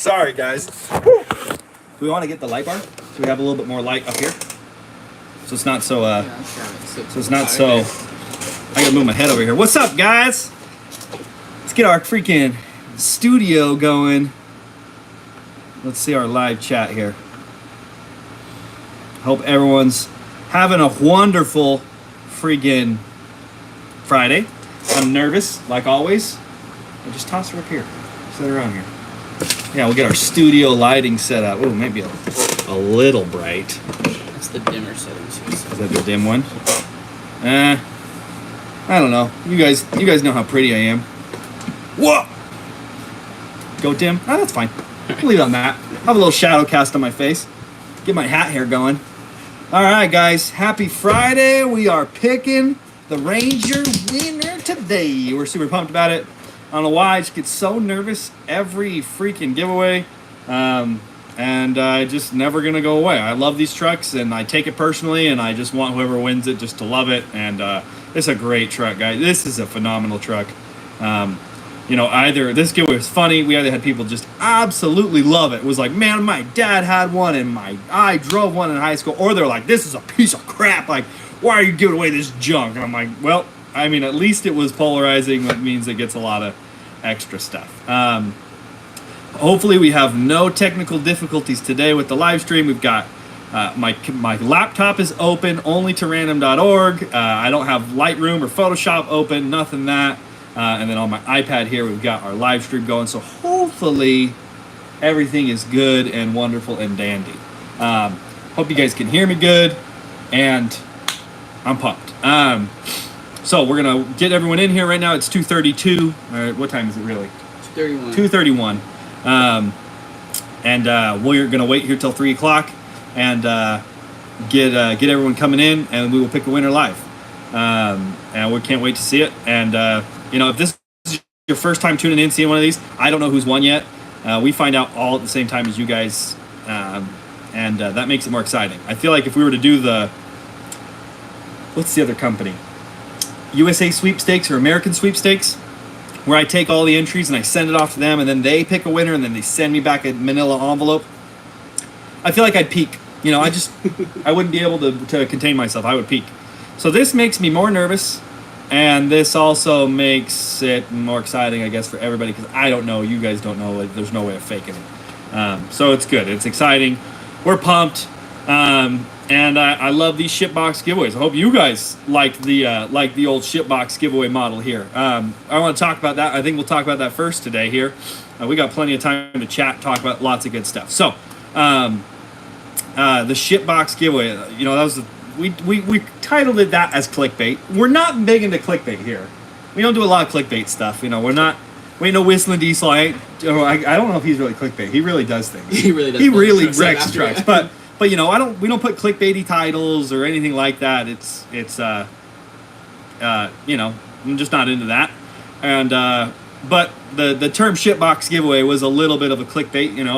Sorry, guys. Do we want to get the light bar? So we have a little bit more light up here. So it's not so, so it's not so, I gotta move my head over here. What's up, guys? Let's get our freaking studio going. Let's see our live chat here. Hope everyone's having a wonderful freaking Friday. I'm nervous, like always. I'll just toss her up here. Set her around here. Yeah, we'll get our studio lighting set up. Oh, maybe a little bright. That's the dimmer settings. Is that the dim one? I don't know. You guys know how pretty I am. Whoa! Go dim? Oh, that's fine. Leave it on that. Have a little shadow cast on my face. Get my hat hair going. All right, guys. Happy Friday. We are picking the Ranger winner today. We're super pumped about it. I don't know why, I just get so nervous every freaking giveaway, and just never gonna go away. I love these trucks, and I take it personally, and I just want whoever wins it just to love it, and it's a great truck, guys. This is a phenomenal truck. Either this giveaway was funny, we either had people just absolutely love it. It was like, man, my dad had one, and I drove one in high school, or they're like, this is a piece of crap, like, why are you giving away this junk? And I'm like, well, I mean, at least it was polarizing. That means it gets a lot of extra stuff. Hopefully we have no technical difficulties today with the live stream. We've got my laptop is open only to random.org. I don't have Lightroom or Photoshop open, nothing that. And then on my iPad here, we've got our live stream going. So hopefully everything is good and wonderful and dandy. Hope you guys can hear me good, and I'm pumped. So we're gonna get everyone in here right now. It's 2:32. All right, what time is it really? 2:31. 2:31. We're gonna wait here till 3 o'clock and get everyone coming in, and we will pick a winner live. And we can't wait to see it. And if this is your first time tuning in, seeing one of these, I don't know who's won yet. We find out all at the same time as you guys, and that makes it more exciting. I feel like if we were to do what's the other company? USA Sweepstakes or American Sweepstakes, where I take all the entries and I send it off to them, and then they pick a winner, and then they send me back a manila envelope. I feel like I'd peak. I wouldn't be able to contain myself. I would peak. So this makes me more nervous, and this also makes it more exciting, I guess, for everybody, because I don't know. You guys don't know. Like, there's no way of faking it. So it's good. It's exciting. We're pumped. And I love these shipbox giveaways. I hope you guys like the old shipbox giveaway model here. I want to talk about that. I think we'll talk about that first today here. We got plenty of time to chat, talk about lots of good stuff. So, the shipbox giveaway. That was we titled it that as clickbait. We're not big into clickbait here. We don't do a lot of clickbait stuff. We ain't no whistling diesel. I don't know if he's really clickbait. He really does things. He really does. He really wrecks trucks, but. But we don't put clickbaity titles or anything like that. I'm just not into that. And but the term shitbox giveaway was a little bit of a clickbait, and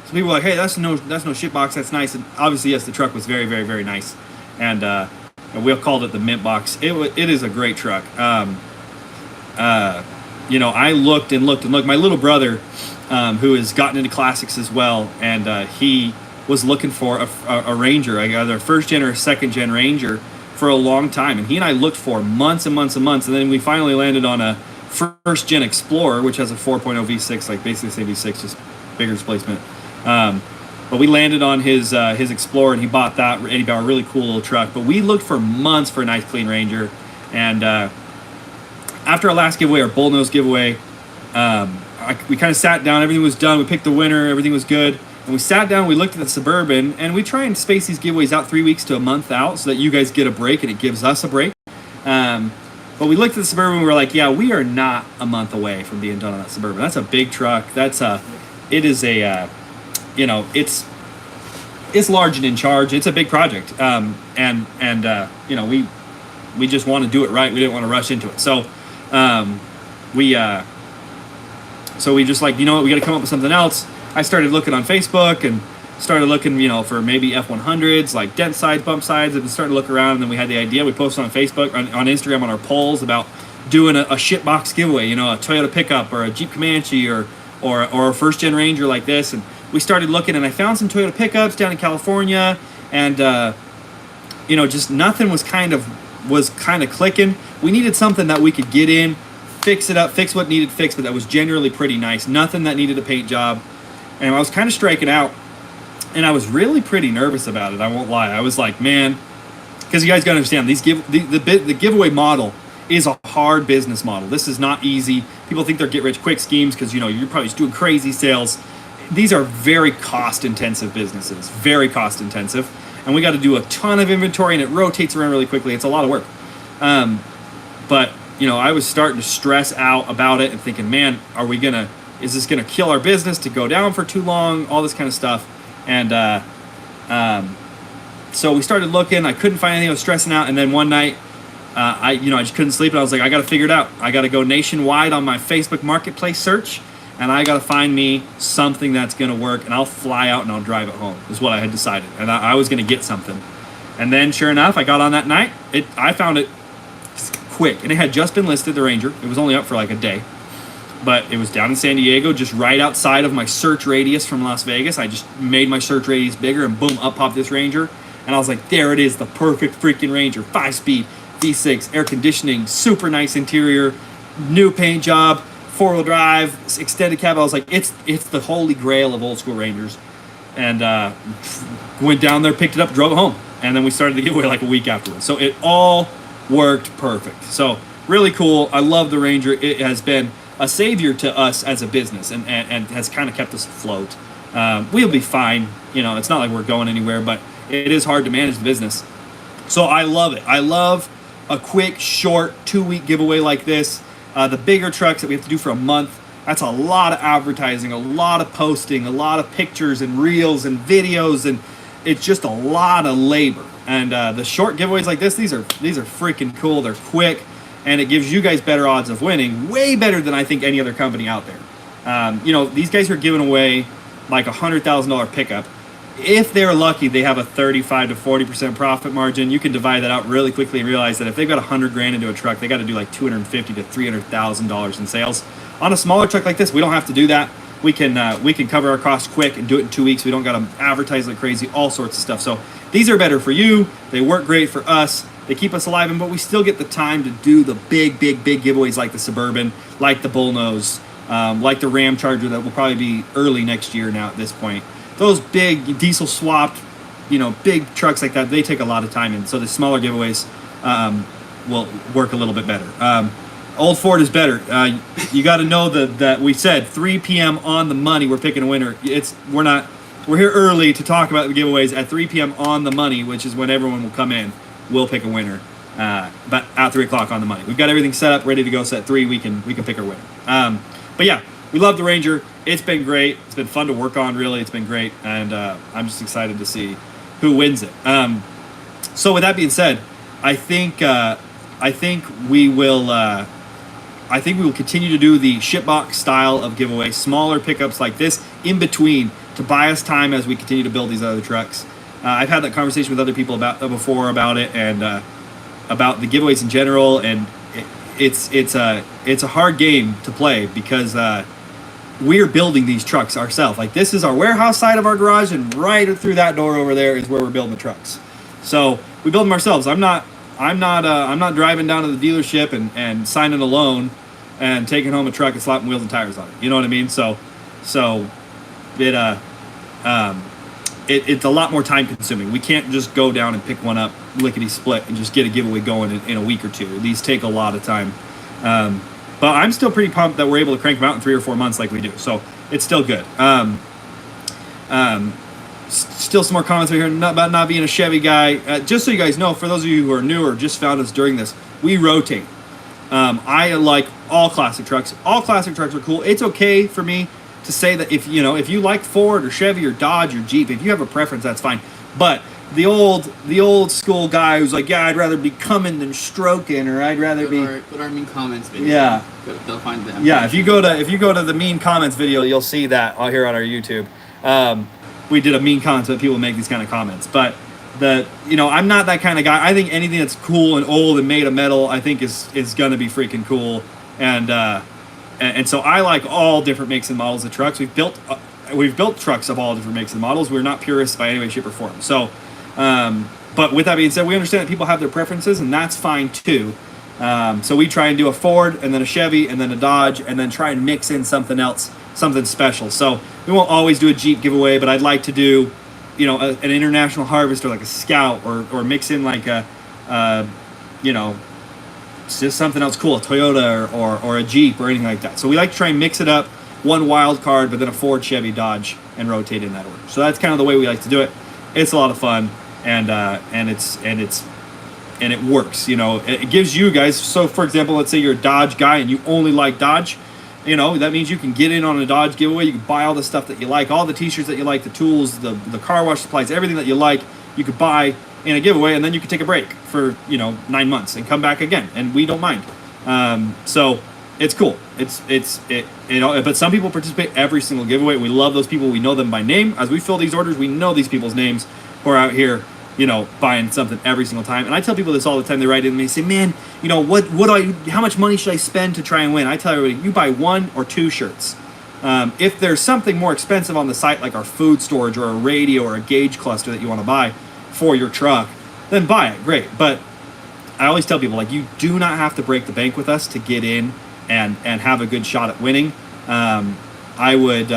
some people were like, hey, that's no shitbox, that's nice. And obviously, yes, the truck was very, very, very nice. And we called it the mint box. It is a great truck. I looked and looked and looked. My little brother, who has gotten into classics as well, and he was looking for a Ranger, either a first gen or a second gen Ranger, for a long time, and he and I looked for months and months and months, and then we finally landed on a first gen Explorer, which has a 4.0 V6, like basically the same V6, just bigger displacement. But we landed on his Explorer, and he bought that. He bought a really cool little truck. But we looked for months for a nice clean Ranger, and after our last giveaway, our bullnose giveaway, we kind of sat down. Everything was done. We picked the winner. Everything was good. And we sat down, we looked at the Suburban, and we try and space these giveaways out 3 weeks to a month out so that you guys get a break and it gives us a break. But we looked at the Suburban and we were like, yeah, we are not a month away from being done on that Suburban. That's a big truck. It's large and in charge. It's a big project. We just want to do it right. We didn't want to rush into it. So we just like, we got to come up with something else. I started looking on Facebook and started looking, for maybe F100s, like dent sides, bump sides, and started to look around. And then we had the idea. We posted on Facebook, on Instagram, on our polls about doing a shitbox giveaway, a Toyota pickup or a Jeep Comanche or or a first gen Ranger like this. And we started looking, and I found some Toyota pickups down in California, and just nothing was kind of clicking. We needed something that we could get in, fix it up, fix what needed fixed, but that was generally pretty nice. Nothing that needed a paint job. And I was kind of striking out, and I was really pretty nervous about it. I won't lie. I was like, man, because you guys got to understand, the giveaway model is a hard business model. This is not easy. People think they're get-rich-quick schemes because, you're probably just doing crazy sales. These are very cost-intensive businesses, very cost-intensive. And we got to do a ton of inventory, and it rotates around really quickly. It's a lot of work. But I was starting to stress out about it and thinking, man, is this going to kill our business to go down for too long? All this kind of stuff. And so we started looking. I couldn't find anything. I was stressing out. And then one night, I just couldn't sleep. And I was like, I got to figure it out. I got to go nationwide on my Facebook Marketplace search. And I got to find me something that's going to work. And I'll fly out and I'll drive it home, is what I had decided. And I was going to get something. And then sure enough, I got on that night. I found it quick. And it had just been listed, the Ranger. It was only up for like a day. But it was down in San Diego, just right outside of my search radius from Las Vegas. I just made my search radius bigger, and boom, up popped this Ranger. And I was like, there it is, the perfect freaking Ranger. 5-speed, V6, air conditioning, super nice interior, new paint job, 4-wheel drive, extended cab. I was like, it's the holy grail of old school Rangers. And went down there, picked it up, drove it home. And then we started the giveaway like a week afterwards. So it all worked perfect. So really cool. I love the Ranger. It has been a savior to us as a business, and has kind of kept us afloat. We'll be fine. It's not like we're going anywhere, but it is hard to manage the business. So I love it. I love a quick, short 2-week giveaway like this. The bigger trucks that we have to do for a month, that's a lot of advertising, a lot of posting, a lot of pictures and reels and videos, and it's just a lot of labor. And the short giveaways like this, these are freaking cool. They're quick. And it gives you guys better odds of winning, way better than I think any other company out there. These guys are giving away like a $100,000 pickup. If they're lucky, they have a 35 to 40% profit margin. You can divide that out really quickly and realize that if they've got $100,000 into a truck, they got to do like $250,000 to $300,000 in sales. On a smaller truck like this, we don't have to do that. We can cover our costs quick and do it in 2 weeks. We don't got to advertise like crazy, all sorts of stuff. So these are better for you. They work great for us. They keep us alive, but we still get the time to do the big giveaways like the Suburban, like the Bullnose, like the Ram Charger that will probably be early next year now at this point. Those big diesel swapped, big trucks like that, they take a lot of time, and so the smaller giveaways will work a little bit better. Old Ford is better. You got to know that we said 3 p.m. on the money. We're picking a winner. We're here early to talk about the giveaways at 3 p.m. on the money, which is when everyone will come in. We'll pick a winner, but at 3 o'clock on the money. We've got everything set up, ready to go. So at 3, we can pick our winner. But yeah, we love the Ranger. It's been great. It's been fun to work on. Really, it's been great, and I'm just excited to see who wins it. So with that being said, I think we will continue to do the shipbox style of giveaway, smaller pickups like this in between to buy us time as we continue to build these other trucks. I've had that conversation with other people before about it, and about the giveaways in general. And it's a hard game to play because we're building these trucks ourselves. Like, this is our warehouse side of our garage, and right through that door over there is where we're building the trucks. So we build them ourselves. I'm not driving down to the dealership and signing a loan and taking home a truck and slapping wheels and tires on it. You know what I mean? So it's a lot more time consuming. We can't just go down and pick one up lickety split and just get a giveaway going in a week or two. These take a lot of time. But I'm still pretty pumped that we're able to crank them out in 3 or 4 months like we do. So it's still good. Still some more comments right here about not being a Chevy guy. Just so you guys know, for those of you who are new or just found us during this, we rotate. I like all classic trucks. All classic trucks are cool. It's okay for me to say that if you like Ford or Chevy or Dodge or Jeep, if you have a preference, that's fine. But the old school guy who's like, yeah, I'd rather be coming than stroking, or I'd rather Put our mean comments video. Yeah. They'll find them. Yeah, if you go to the mean comments video, you'll see that here on our YouTube. We did a mean comments that people make these kind of comments. But I'm not that kind of guy. I think anything that's cool and old and made of metal, I think is gonna be freaking cool. And and so I like all different makes and models of trucks. We've built trucks of all different makes and models. We're not purists by any way, shape, or form. So, but with that being said, we understand that people have their preferences, and that's fine too. So we try and do a Ford, and then a Chevy, and then a Dodge, and then try and mix in something else, something special. So we won't always do a Jeep giveaway, but I'd like to do, you know, an International Harvester, like a Scout, or mix in like a, you know, just something else cool, a Toyota or a Jeep or anything like that. So we like to try and mix it up, one wild card, but then a Ford, Chevy, Dodge, and rotate in that order. So that's kind of the way we like to do it. It's a lot of fun, and it works. You know, it gives you guys. So for example, let's say you're a Dodge guy and you only like Dodge. You know, that means you can get in on a Dodge giveaway. You can buy all the stuff that you like, all the T-shirts that you like, the tools, the car wash supplies, everything that you like. You could buy in a giveaway, and then you could take a break for 9 months and come back again, and we don't mind. So it's cool. But some people participate every single giveaway. We love those people. We know them by name. As we fill these orders, we know these people's names who are out here, buying something every single time. And I tell people this all the time. They write in and they say, man, how much money should I spend to try and win? I tell everybody, you buy 1 or 2 shirts. If there's something more expensive on the site, like our food storage or a radio or a gauge cluster that you want to buy for your truck, then buy it. Great. But I always tell people, you do not have to break the bank with us to get in and have a good shot at winning. I would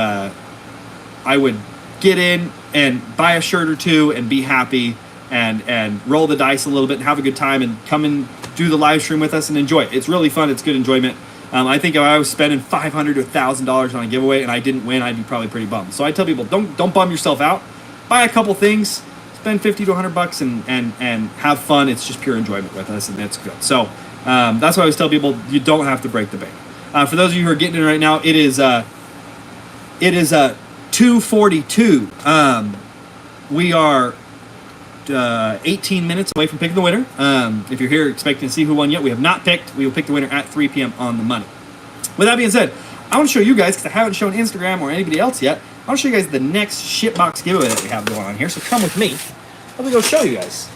get in and buy a shirt or 2 and be happy and roll the dice a little bit and have a good time and come and do the live stream with us and enjoy it. It's really fun. It's good enjoyment. I think if I was spending $500 to $1,000 on a giveaway and I didn't win, I'd be probably pretty bummed. So I tell people, don't bum yourself out. Buy a couple things, spend $50 to $100 and have fun. It's just pure enjoyment with us, and it's good. So that's why I always tell people, you don't have to break the bank. For those of you who are getting in right now, it is 2:42. We are 18 minutes away from picking the winner. If you're here expecting to see who won yet, we have not picked. We will pick the winner at 3 p.m. on the money. With that being said, I want to show you guys, because I haven't shown Instagram or anybody else yet, I want to show you guys the next shitbox giveaway that we have going on here. So come with me. Let me go show you guys.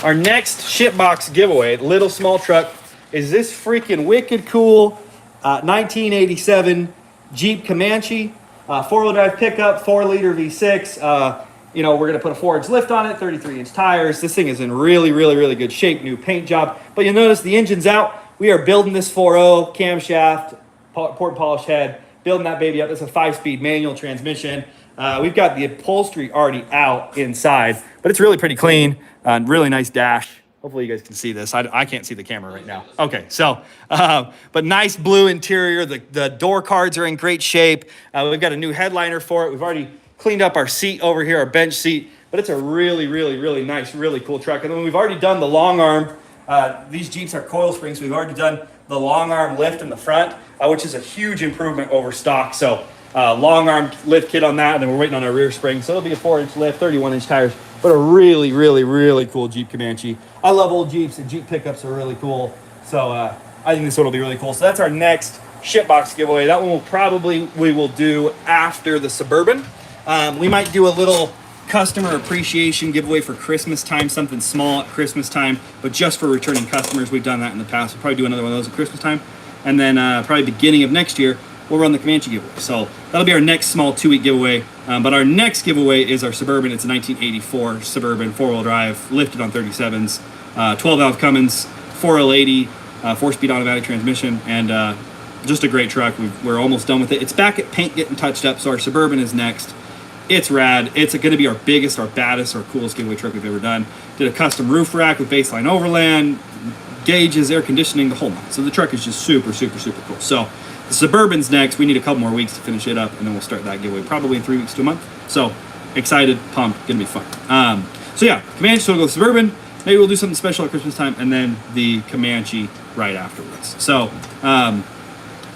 Our next shitbox giveaway, little small truck, is this freaking wicked cool 1987 Jeep Comanche, 4-wheel drive pickup, 4-liter V6. We're going to put a 4-inch lift on it, 33-inch tires. This thing is in really, really, really good shape, new paint job. But you'll notice the engine's out. We are building this 4.0 camshaft, port and polish head, building that baby up. It's a 5-speed manual transmission. We've got the upholstery already out inside, but it's really pretty clean. Really nice dash. Hopefully you guys can see this. I can't see the camera right now. Okay, so, but nice blue interior. The door cards are in great shape. We've got a new headliner for it. We've already cleaned up our seat over here, our bench seat, but it's a really, really, really nice, really cool truck. And then we've already done the long arm. These Jeeps are coil springs. We've already done the long arm lift in the front, which is a huge improvement over stock. So long arm lift kit on that, and then we're waiting on our rear spring. So it'll be a 4-inch lift, 31-inch tires, but a really, really, really cool Jeep Comanche. I love old Jeeps, and Jeep pickups are really cool. So I think this one will be really cool. So that's our next shitbox giveaway. That one we will do after the Suburban. We might do a little customer appreciation giveaway for Christmas time, something small at Christmas time, but just for returning customers. We've done that in the past. We'll probably do another one of those at Christmas time. And then probably beginning of next year, we'll run the Comanche giveaway. So that'll be our next small 2-week giveaway. But our next giveaway is our Suburban. It's a 1984 Suburban 4-wheel drive, lifted on 37s, 12-valve Cummins, 4L80, 4-speed automatic transmission, and just a great truck. We're almost done with it. It's back at paint getting touched up, so our Suburban is next. It's rad. It's going to be our biggest, our baddest, our coolest giveaway truck we've ever done. Did a custom roof rack with baseline overland, gauges, air conditioning, the whole nine. So the truck is just super, super, super cool. So the Suburban's next. We need a couple more weeks to finish it up, and then we'll start that giveaway probably in 3 weeks to a month. So excited, pumped, going to be fun. So yeah, Comanche, so we'll go Suburban. Maybe we'll do something special at Christmas time, and then the Comanche right afterwards. So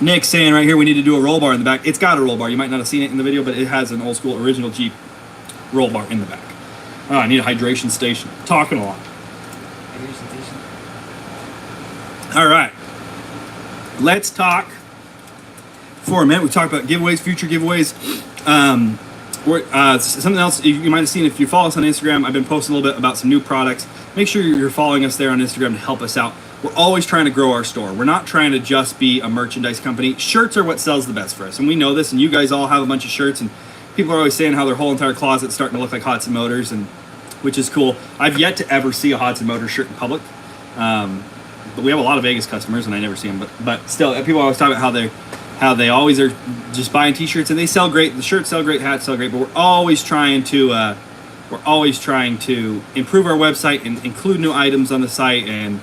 Nick's saying right here we need to do a roll bar in the back. It's got a roll bar. You might not have seen it in the video, but it has an old school original Jeep roll bar in the back. I need a hydration station. Talking a lot. Hydration station. All right. Let's talk for a minute. We talked about giveaways, future giveaways. Something else you might have seen if you follow us on Instagram. I've been posting a little bit about some new products. Make sure you're following us there on Instagram to help us out we're always trying to grow our store. We're not trying to just be a merchandise company. Shirts are what sells the best for us, and we know this, and you guys all have a bunch of shirts, and people are always saying how their whole entire closet's starting to look like Hudson Motors, and which is cool. I've yet to ever see a Hudson Motors shirt in public, but we have a lot of Vegas customers, and I never see them. But still, people always talk about how they always are just buying T-shirts, and they sell great. The shirts sell great, hats sell great, but we're always trying to improve our website and include new items on the site, and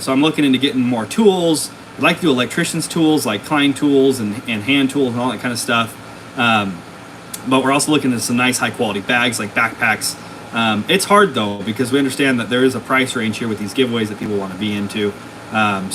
so I'm looking into getting more tools. I'd like to do electricians tools like Klein tools and hand tools and all that kind of stuff. But we're also looking at some nice high quality bags like backpacks. It's hard though, because we understand that there is a price range here with these giveaways that people want to be into. We're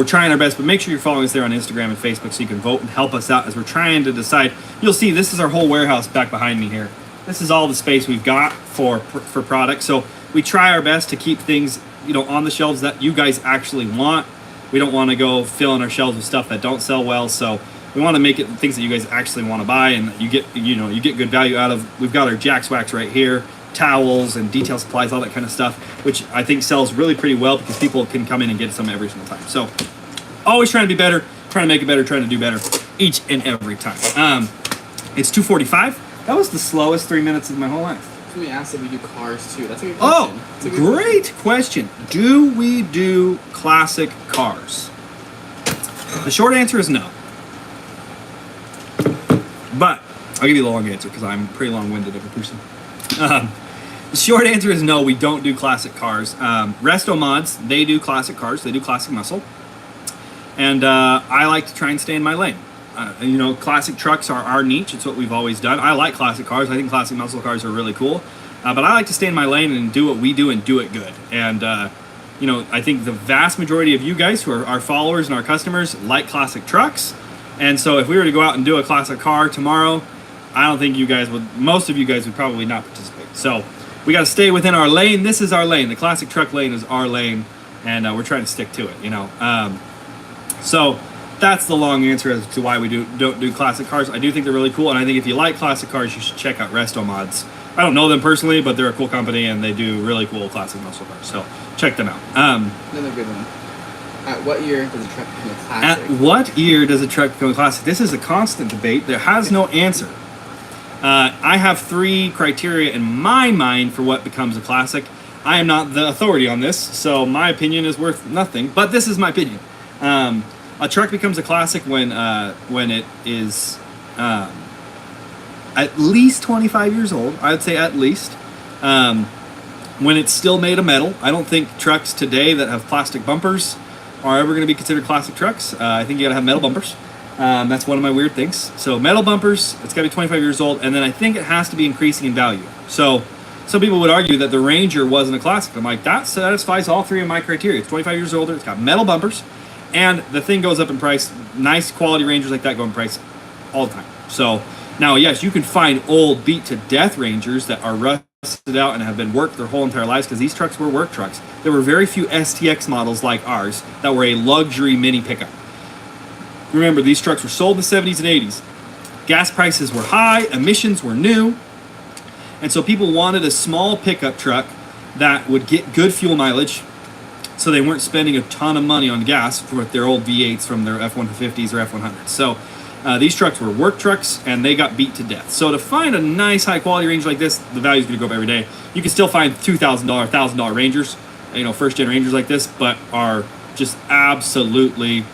trying our best, but make sure you're following us there on Instagram and Facebook so you can vote and help us out as we're trying to decide. You'll see this is our whole warehouse back behind me here. This is all the space we've got for products. So we try our best to keep things, on the shelves that you guys actually want. We don't want to go filling our shelves with stuff that don't sell well. So we want to make it things that you guys actually want to buy and that you get good value out of. We've got our Jack's Wax right here, towels and detail supplies, all that kind of stuff, which I think sells really pretty well because people can come in and get some every single time. So always trying to be better, trying to make it better, trying to do better each and every time. It's 2:45. That was the slowest 3 minutes of my whole life. Somebody asked if we do cars too. That's a good question. That's a good Great question. Do we do classic cars? The short answer is no. But I'll give you the long answer because I'm pretty long-winded of a person. The short answer is no, we don't do classic cars. Resto Mods, they do classic cars. They do classic muscle. And I like to try and stay in my lane. Classic trucks are our niche. It's what we've always done. I like classic cars. I think classic muscle cars are really cool. But I like to stay in my lane and do what we do and do it good. And, I think the vast majority of you guys who are our followers and our customers like classic trucks. And so if we were to go out and do a classic car tomorrow, I don't think most of you guys would probably not participate. So we got to stay within our lane. This is our lane. The classic truck lane is our lane. And we're trying to stick to it, So that's the long answer as to why we don't do classic cars. I do think they're really cool. And I think if you like classic cars, you should check out Resto Mods. I don't know them personally, but they're a cool company and they do really cool classic muscle cars. So check them out. Another good one. At what year does a truck become a classic? At what year does a truck become a classic? This is a constant debate. There has no answer. I have 3 criteria in my mind for what becomes a classic. I am not the authority on this, so my opinion is worth nothing. But this is my opinion. A truck becomes a classic when it is at least 25 years old. I would say at least. When it's still made of metal. I don't think trucks today that have plastic bumpers are ever going to be considered classic trucks. I think you got to have metal bumpers. That's one of my weird things. So metal bumpers, it's got to be 25 years old, and then I think it has to be increasing in value. So some people would argue that the Ranger wasn't a classic. I'm like, that satisfies all 3 of my criteria. It's 25 years older, it's got metal bumpers, and the thing goes up in price. Nice quality Rangers like that go in price all the time. So now, yes, you can find old beat-to-death Rangers that are rusted out and have been worked their whole entire lives because these trucks were work trucks. There were very few STX models like ours that were a luxury mini pickup. Remember, these trucks were sold in the 70s and 80s. Gas prices were high, emissions were new, and so people wanted a small pickup truck that would get good fuel mileage so they weren't spending a ton of money on gas for their old V8s from their F-150s or F-100s. So these trucks were work trucks, and they got beat to death. So to find a nice high-quality Ranger like this, the value's going to go up every day. You can still find $2,000, $1,000 Rangers, first-gen Rangers like this, but are just absolutely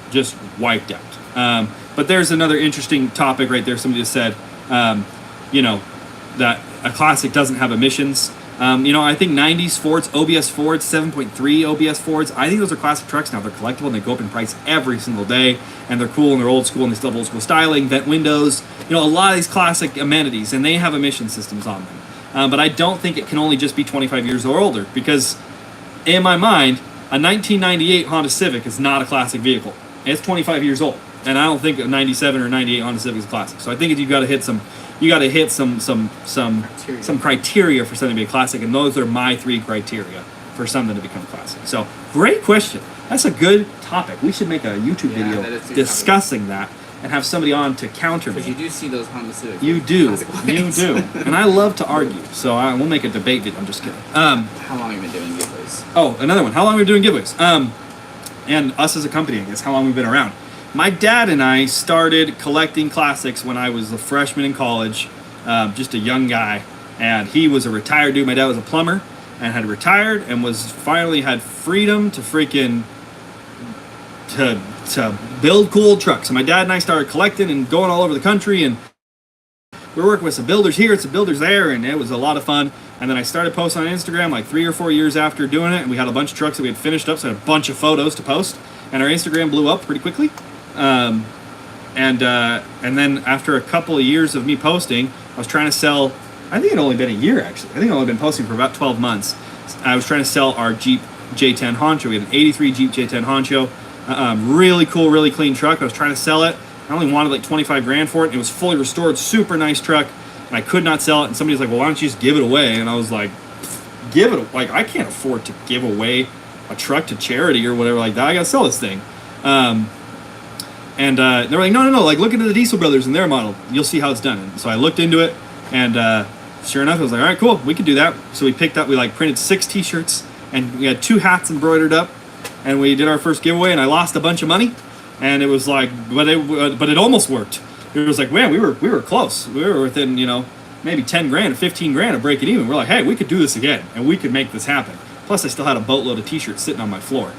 just wiped out. But there's another interesting topic right there. Somebody just said, that a classic doesn't have emissions. I think 90s Fords, OBS Fords, 7.3 OBS Fords, I think those are classic trucks now. They're collectible and they go up in price every single day, and they're cool and they're old school and they still have old school styling, vent windows, a lot of these classic amenities, and they have emission systems on them. But I don't think it can only just be 25 years or older, because in my mind, a 1998 Honda Civic is not a classic vehicle. It's 25 years old, and I don't think a 97 or 98 Honda Civic is a classic. So I think you've got to hit some criteria for something to be a classic, and those are my 3 criteria for something to become a classic. So great question. That's a good topic. We should make a YouTube video discussing that. and have somebody on to counter Because me. you do see those Honda Civics. You do, Classic you whites. do, and I love to argue. So we'll make a debate video. I'm just kidding. How long have you been doing giveaways? Oh, another one. How long have we been doing giveaways? And us as a company, I guess, how long we've been around. My dad and I started collecting classics when I was a freshman in college, just a young guy. And he was a retired dude. My dad was a plumber and had retired and was finally had freedom to freaking to build cool trucks. So my dad and I started collecting and going all over the country, and we were working with some builders here, some builders there, and it was a lot of fun. And then I started posting on Instagram like 3 or 4 years after doing it, and we had a bunch of trucks that we had finished up, so I had a bunch of photos to post, and our Instagram blew up pretty quickly. And then after a couple of years of me posting, I was trying to sell. I think it had only been a year actually. I think I'd only been posting for about 12 months. I was trying to sell our Jeep J10 Honcho. We had an '83 Jeep J10 Honcho, really cool, really clean truck. I was trying to sell it. I only wanted like 25 grand for it. It was fully restored, super nice truck, and I could not sell it. And somebody was like, "Well, why don't you just give it away?" And I was like, "Give it? Like I can't afford to give away a truck to charity or whatever like that. I gotta sell this thing." And they were like, no, like look into the Diesel Brothers and their model. You'll see how it's done. And so I looked into it, and sure enough, I was like, all right, cool, we can do that. So we like printed 6 t-shirts, and we had 2 hats embroidered up, and we did our first giveaway, and I lost a bunch of money. And it was like, but it almost worked. It was like, man, we were close. We were within, maybe 10 grand, 15 grand of breaking even. We're like, hey, we could do this again, and we could make this happen. Plus, I still had a boatload of t-shirts sitting on my floor.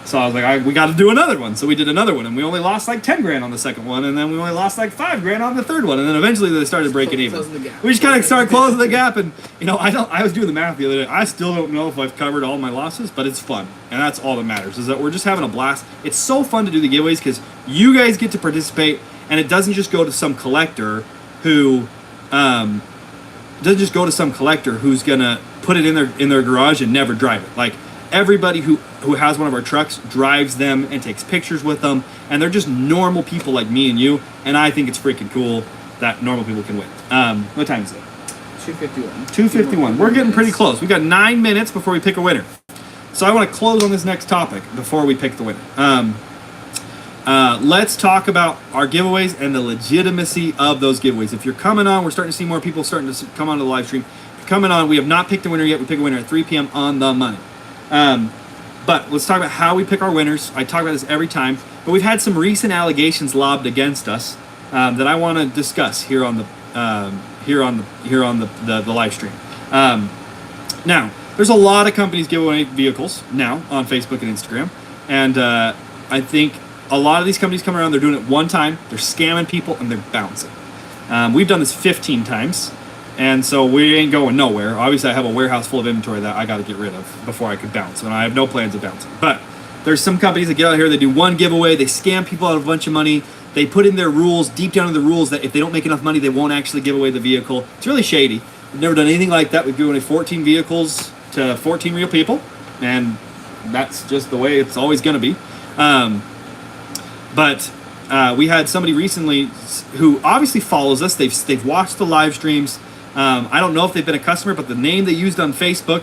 So I was like, we got to do another one. So we did another one, and we only lost like 10 grand on the second one, and then we only lost like 5 grand on the third one, and then eventually they started breaking even. We just kind of started closing the gap, and I was doing the math the other day. I still don't know if I've covered all my losses, but it's fun, and that's all that matters. Is that we're just having a blast. It's so fun to do the giveaways because you guys get to participate, and it doesn't just go to some collector who's gonna put it in their garage and never drive it. Like everybody who has one of our trucks drives them and takes pictures with them, and they're just normal people like me and you, and I think it's freaking cool that normal people can win. What time is it? 2:51. 2:51. We're getting pretty close. We got 9 minutes before we pick a winner. So I want to close on this next topic before we pick the winner. Let's talk about our giveaways and the legitimacy of those giveaways. If you're coming on, we're starting to see more people starting to come onto the live stream. If you're coming on, we have not picked a winner yet. We pick a winner at 3 p.m. on the money. But let's talk about how we pick our winners. I talk about this every time, but we've had some recent allegations lobbed against us that I want to discuss here on the live stream. Now, there's a lot of companies give away vehicles now on Facebook and Instagram, and I think a lot of these companies come around. They're doing it one time. They're scamming people and they're bouncing. We've done this 15 times. And so we ain't going nowhere. Obviously, I have a warehouse full of inventory that I got to get rid of before I could bounce, and I have no plans of bouncing. But there's some companies that get out here, they do one giveaway, they scam people out of a bunch of money, they put in their rules, deep down in the rules, that if they don't make enough money, they won't actually give away the vehicle. It's really shady. We've never done anything like that. We've given away 14 vehicles to 14 real people, and that's just the way it's always going to be. But we had somebody recently who obviously follows us. They've watched the live streams. I don't know if they've been a customer, but the name they used on Facebook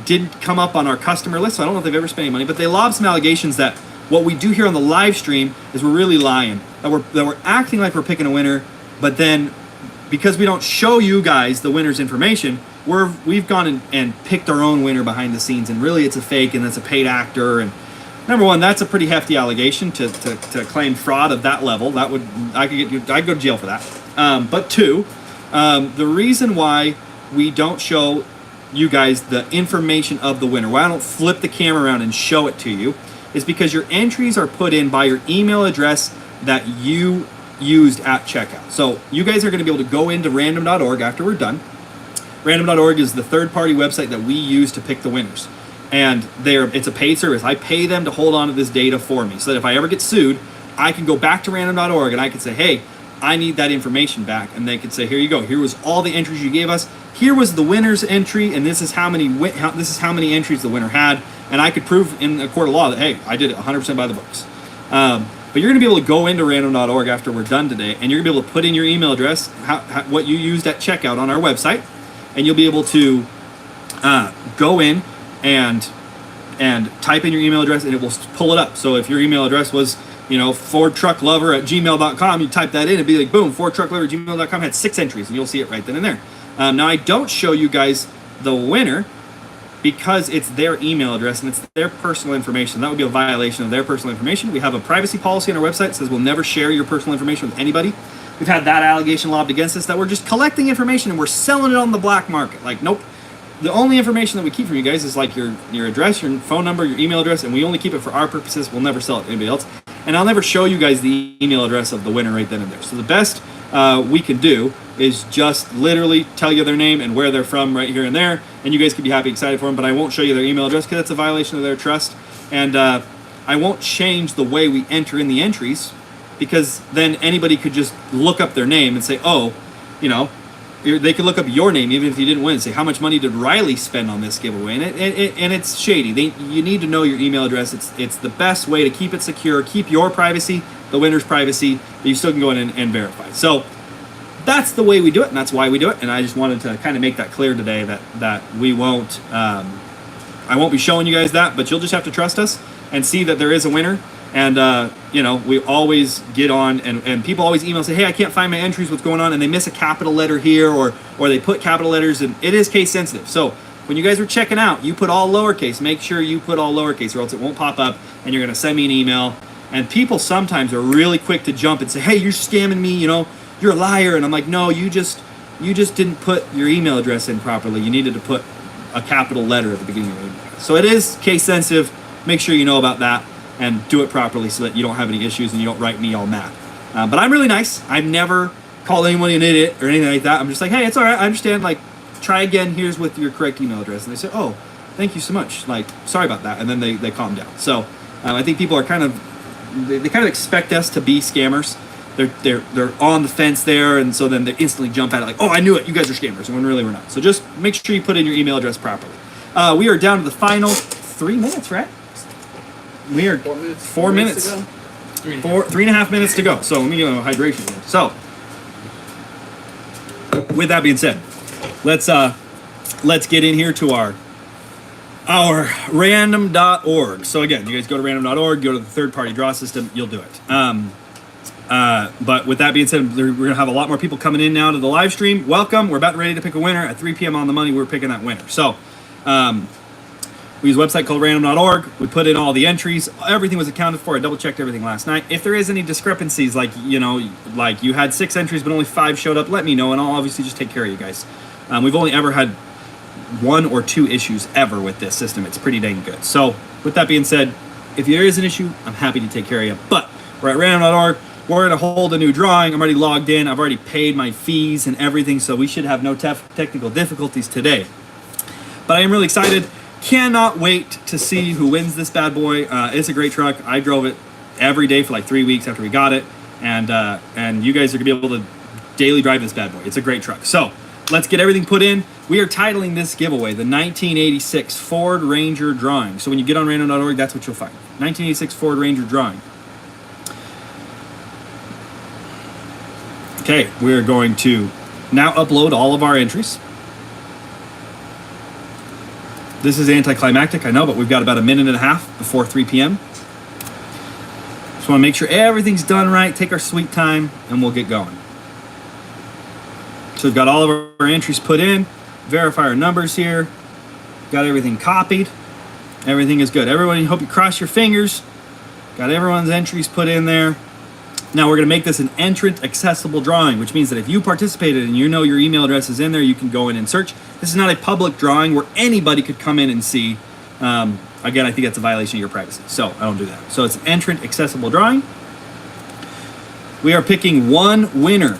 didn't come up on our customer list, so I don't know if they've ever spent any money. But they lobbed some allegations that what we do here on the live stream is we're really lying, that we're acting like we're picking a winner, but then because we don't show you guys the winner's information, we've gone and picked our own winner behind the scenes, and really it's a fake and it's a paid actor. And number one, that's a pretty hefty allegation to claim fraud of that level. I'd go to jail for that. But two. The reason why we don't show you guys the information of the winner, why I don't flip the camera around and show it to you, is because your entries are put in by your email address that you used at checkout. So you guys are going to be able to go into random.org after we're done. Random.org is the third-party website that we use to pick the winners. And it's a paid service. I pay them to hold on to this data for me so that if I ever get sued, I can go back to random.org and I can say, hey, I need that information back, and they could say, here you go. Here was all the entries you gave us. Here was the winner's entry, and this is how many entries the winner had, and I could prove in a court of law that, hey, I did it 100% by the books. But you're going to be able to go into random.org after we're done today, and you're going to be able to put in your email address, what you used at checkout on our website, and you'll be able to go in and type in your email address, and it will pull it up. So if your email address was FordTruckLover@gmail.com. You type that in and be like, boom, FordTruckLover@gmail.com had 6 entries, and you'll see it right then and there. Now, I don't show you guys the winner because it's their email address and it's their personal information. That would be a violation of their personal information. We have a privacy policy on our website that says we'll never share your personal information with anybody. We've had that allegation lobbed against us that we're just collecting information and we're selling it on the black market. Like, nope. The only information that we keep from you guys is like your address, your phone number, your email address, and we only keep it for our purposes. We'll never sell it to anybody else. And I'll never show you guys the email address of the winner right then and there. So the best we can do is just literally tell you their name and where they're from right here and there, and you guys can be happy, excited for them, but I won't show you their email address because that's a violation of their trust. And I won't change the way we enter in the entries because then anybody could just look up their name and say, oh, they could look up your name even if you didn't win and say, how much money did Riley spend on this giveaway? And it's shady. You need to know your email address. It's the best way to keep it secure, keep your privacy, the winner's privacy, but you still can go in and verify. So that's the way we do it, and that's why we do it. And I just wanted to kind of make that clear today that we won't, I won't be showing you guys that, but you'll just have to trust us and see that there is a winner. And, we always get on, and people always email and say, hey, I can't find my entries, what's going on? And they miss a capital letter here, or they put capital letters, and it is case sensitive. So when you guys are checking out, you put all lowercase. Make sure you put all lowercase, or else it won't pop up, and you're going to send me an email. And people sometimes are really quick to jump and say, hey, you're scamming me, you're a liar. And I'm like, no, you just didn't put your email address in properly. You needed to put a capital letter at the beginning of your email. So it is case sensitive. Make sure you know about that and do it properly so that you don't have any issues and you don't write me all mad. But I'm really nice. I've never called anybody an idiot or anything like that. I'm just like, hey, it's all right. I understand. Like, try again. Here's with your correct email address. And they say, oh, thank you so much. Like, sorry about that. And then they calm down. So I think people are they kind of expect us to be scammers. They're on the fence there, and so then they instantly jump at it like, oh, I knew it. You guys are scammers, when really we're not. So just make sure you put in your email address properly. We are down to the final 3 minutes, right? We are 4 minutes. 3.5 minutes to go. So let me get a hydration here. So with that being said, let's get in here to our random.org. So again, you guys go to random.org, go to the third-party draw system, you'll do it. But with that being said, we're going to have a lot more people coming in now to the live stream. Welcome. We're about ready to pick a winner. At 3 p.m. on the money, we're picking that winner. So we use a website called random.org. We put in all the entries. Everything was accounted for. I double-checked everything last night. If there is any discrepancies, like you had 6 entries but only 5 showed up, let me know, and I'll obviously just take care of you guys. We've only ever had 1 or 2 issues ever with this system. It's pretty dang good. So with that being said, if there is an issue, I'm happy to take care of you. But we're at random.org. We're going to hold a new drawing. I'm already logged in. I've already paid my fees and everything, so we should have no technical difficulties today. But I am really excited. Cannot wait to see who wins this bad boy. It's a great truck. I drove it every day for like 3 weeks after we got it, and you guys are going to be able to daily drive this bad boy. It's a great truck. So let's get everything put in. We are titling this giveaway the 1986 Ford Ranger drawing. So when you get on random.org, that's what you'll find. 1986 Ford Ranger drawing. Okay, we're going to now upload all of our entries. This is anticlimactic, I know, but we've got about a minute and a half before 3 p.m. Just want to make sure everything's done right, take our sweet time, and we'll get going. So we've got all of our entries put in, verify our numbers here, got everything copied, everything is good. Everybody, hope you cross your fingers, got everyone's entries put in there. Now we're going to make this an entrant accessible drawing, which means that if you participated and you know your email address is in there, you can go in and search. This is not a public drawing where anybody could come in and see. Again, I think that's a violation of your privacy, so I don't do that. So it's an entrant accessible drawing. We are picking one winner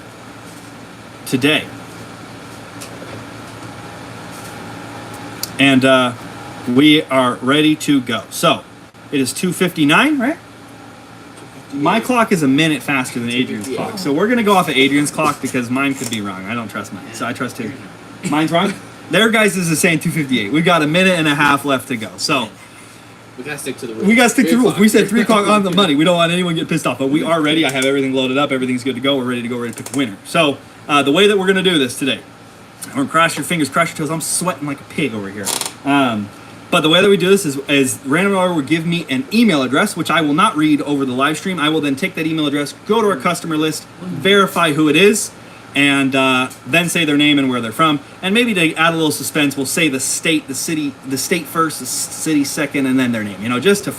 today. And we are ready to go. So it is 2:59, right? My clock is a minute faster than Adrian's clock. So we're going to go off of Adrian's clock because mine could be wrong. I don't trust mine. So I trust his. Mine's wrong? Their guys is saying 2:58. We've got a minute and a half left to go. So we got to stick to the rules. We got to stick to the rules. We said 3 o'clock on the money. We don't want anyone to get pissed off. But we are ready. I have everything loaded up. Everything's good to go. We're ready to go, ready to pick the winner. So the way that we're going to do this today, I'm going to cross your fingers, cross your toes. I'm sweating like a pig over here. But the way that we do this is random number will give me an email address, which I will not read over the live stream. I will then take that email address, go to our customer list, verify who it is, and then say their name and where they're from. And maybe to add a little suspense, we'll say the state, the city, the state first, the city second, and then their name. You know, just to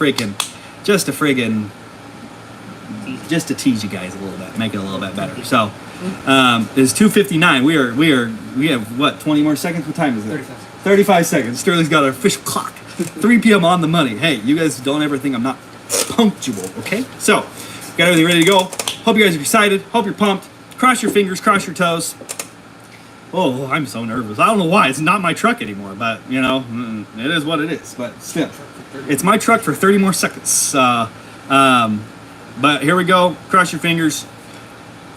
tease you guys a little bit, make it a little bit better. So it's 2:59. We have what, 20 more seconds? What time is it? 35 seconds. Sterling's got our official clock. 3 p.m. on the money. Hey, you guys don't ever think I'm not punctual, okay? So, got everything ready to go. Hope you guys are excited. Hope you're pumped. Cross your fingers, cross your toes. Oh, I'm so nervous. I don't know why. It's not my truck anymore, but, you know, it is what it is. But still, it's my truck for 30 more seconds. But here we go. Cross your fingers.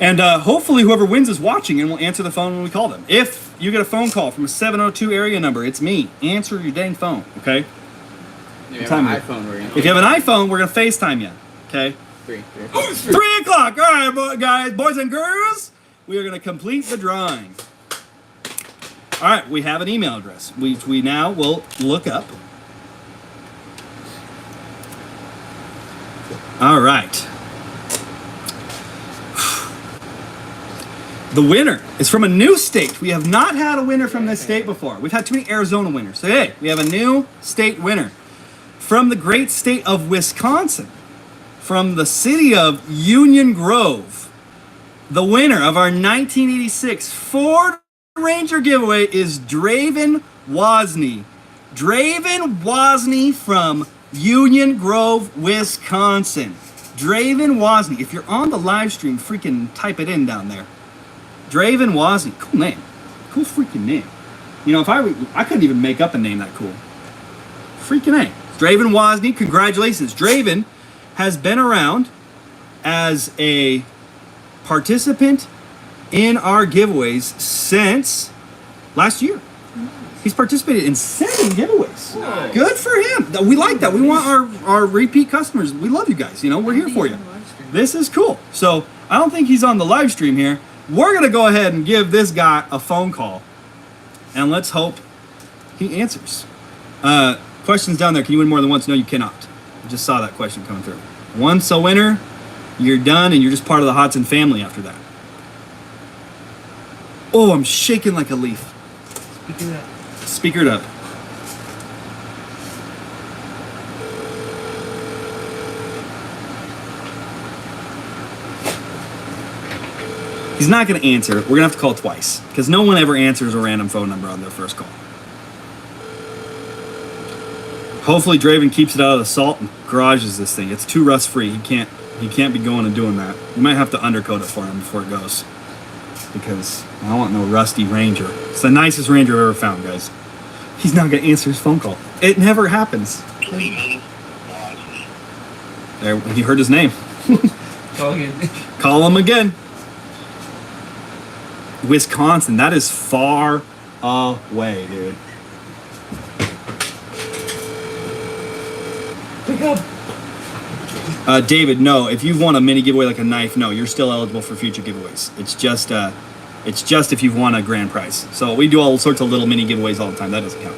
And hopefully whoever wins is watching and will answer the phone when we call them. If you get a phone call from a 702 area number, it's me. Answer your dang phone, okay? If you have an iPhone, if you have an iPhone, we're going to FaceTime you, okay? 3 o'clock. All right, guys, boys and girls, we are going to complete the drawing. All right, we have an email address, which we now will look up. All right. The winner is from a new state. We have not had a winner from this state before. We've had too many Arizona winners. So, hey, we have a new state winner from the great state of Wisconsin, from the city of Union Grove. The winner of our 1986 Ford Ranger giveaway is Draven Wozni. Draven Wozni from Union Grove, Wisconsin. Draven Wozni. If you're on the live stream, freaking type it in down there. Draven Wozni. Cool name. Cool freaking name. You know, if I couldn't even make up a name that cool. Freaking name. Draven Wozni, congratulations. Draven has been around as a participant in our giveaways since last year. He's participated in 7 giveaways. Nice. Good for him. We like that. We want our repeat customers. We love you guys. You know, we're here for you. This is cool. So I don't think he's on the live stream here. We're going to go ahead and give this guy a phone call. And let's hope he answers. Questions down there. Can you win more than once? No, you cannot. I just saw that question coming through. Once a winner, you're done, and you're just part of the Hodson family after that. Oh, I'm shaking like a leaf. Speaker it up. Speaker it up. He's not going to answer. We're going to have to call twice because no one ever answers a random phone number on their first call. Hopefully Draven keeps it out of the salt and garages this thing. It's too rust free. He can't be going and doing that. We might have to undercoat it for him before it goes because I don't want no rusty Ranger. It's the nicest Ranger I've ever found, guys. He's not going to answer his phone call. It never happens. There, he heard his name. Call again. Call him again. Wisconsin, that is far away, dude. Pick up. David, no. If you've won a mini giveaway like a knife, no, you're still eligible for future giveaways. It's just if you've won a grand prize. So we do all sorts of little mini giveaways all the time. That doesn't count.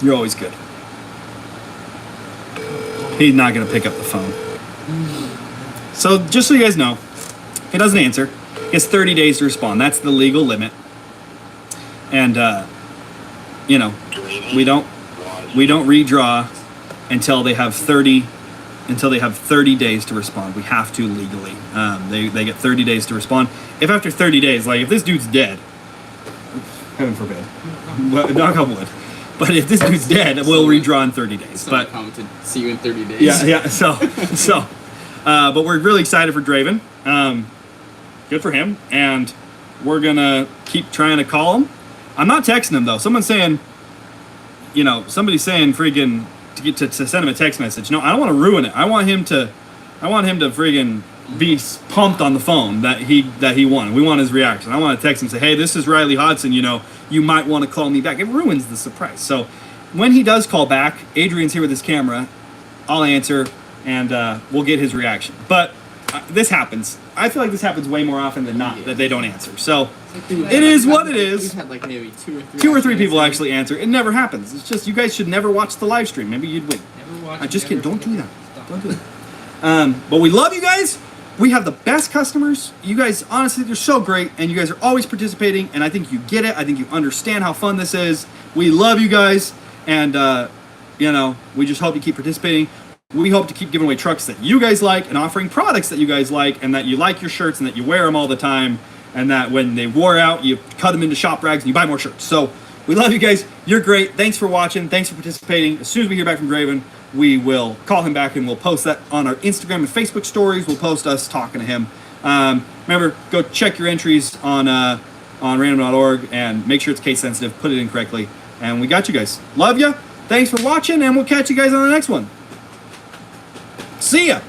You're always good. He's not gonna pick up the phone. So just so you guys know, if he doesn't answer, he has 30 days to respond. That's the legal limit. And you know, we don't redraw until they have 30 days to respond. We have to legally. They get 30 days to respond. If after 30 days, like if this dude's dead, heaven forbid, well, knock on wood. But if this dude's dead, we'll redraw in 30 days. Someone commented, see you in 30 days. Yeah. So, but we're really excited for Draven. Good for him, and we're gonna keep trying to call him. I'm not texting him though. Somebody's saying freaking to send him a text message. No, I don't want to ruin it. I want him to friggin' be pumped on the phone that he won. We want his reaction. I want to text him and say, hey, this is Riley Hodson. You know, you might want to call me back. It ruins the surprise. So when he does call back, Adrian's here with his camera. I'll answer and we'll get his reaction. But this happens. I feel like this happens way more often than not, Yeah. that they don't answer. So We've it had, is like, what it is. We've had like maybe Two or three people actually answer. It never happens. It's just you guys should never watch the live stream. Maybe you'd win. Never watch. I'm just kidding. never Don't do forget. that. Stop. Don't do it. But we love you guys. We have the best customers. You guys, honestly, they're so great, and you guys are always participating. And I think you get it. I think you understand how fun this is. We love you guys, and you know, we just hope you keep participating. We hope to keep giving away trucks that you guys like and offering products that you guys like, and that you like your shirts and that you wear them all the time, and that when they wore out, you cut them into shop rags and you buy more shirts. So we love you guys. You're great. Thanks for watching. Thanks for participating. As soon as we hear back from Draven, we will call him back and we'll post that on our Instagram and Facebook stories. We'll post us talking to him. Remember, go check your entries on random.org and make sure it's case sensitive. Put it in correctly. And we got you guys. Love you. Thanks for watching, and we'll catch you guys on the next one. See ya.